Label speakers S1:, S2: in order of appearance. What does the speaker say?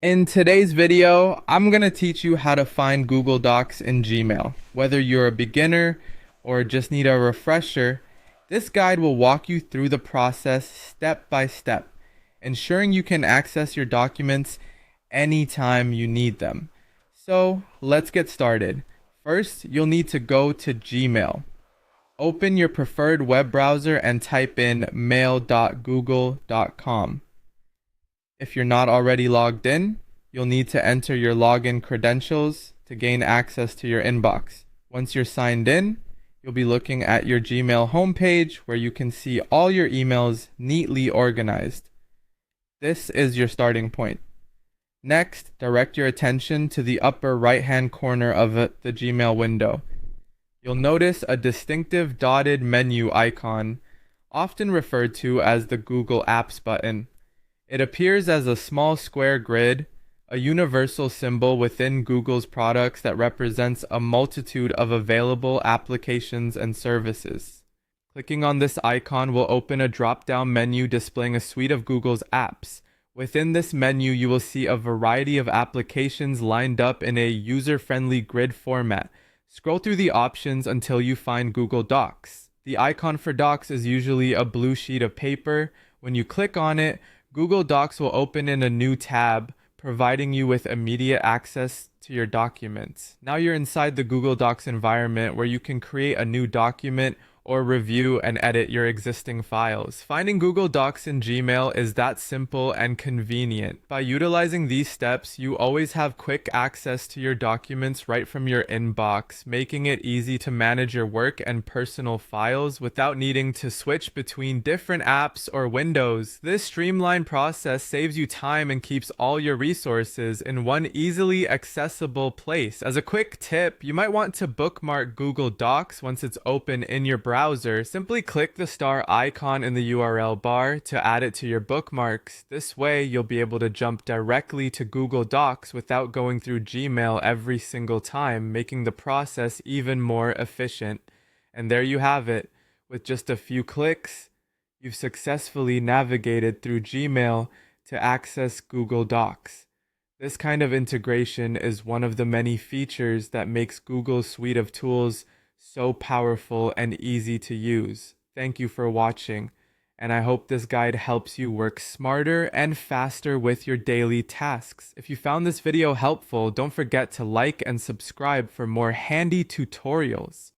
S1: In today's video, I'm going to teach you how to find Google Docs in Gmail. Whether you're a beginner or just need a refresher, this guide will walk you through the process step by step, ensuring you can access your documents anytime you need them. So let's get started. First, you'll need to go to Gmail. Open your preferred web browser and type in mail.google.com. If you're not already logged in, you'll need to enter your login credentials to gain access to your inbox. Once you're signed in, you'll be looking at your Gmail homepage where you can see all your emails neatly organized. This is your starting point. Next, direct your attention to the upper right-hand corner of the Gmail window. You'll notice a distinctive dotted menu icon, often referred to as the Google Apps button. It appears as a small square grid, a universal symbol within Google's products that represents a multitude of available applications and services. Clicking on this icon will open a drop-down menu displaying a suite of Google's apps. Within this menu, you will see a variety of applications lined up in a user-friendly grid format. Scroll through the options until you find Google Docs. The icon for Docs is usually a blue sheet of paper. When you click on it, Google Docs will open in a new tab, providing you with immediate access to your documents. Now you're inside the Google Docs environment where you can create a new document or review and edit your existing files. Finding Google Docs in Gmail is that simple and convenient. By utilizing these steps, you always have quick access to your documents right from your inbox, making it easy to manage your work and personal files without needing to switch between different apps or windows. This streamlined process saves you time and keeps all your resources in one easily accessible place. As a quick tip, you might want to bookmark Google Docs once it's open in your browser. Simply click the star icon in the URL bar to add it to your bookmarks. This way, you'll be able to jump directly to Google Docs without going through Gmail every single time, making the process even more efficient. And there you have it. With just a few clicks, you've successfully navigated through Gmail to access Google Docs. This kind of integration is one of the many features that makes Google's suite of tools so powerful and easy to use. Thank you for watching, and I hope this guide helps you work smarter and faster with your daily tasks. If you found this video helpful, don't forget to like and subscribe for more handy tutorials.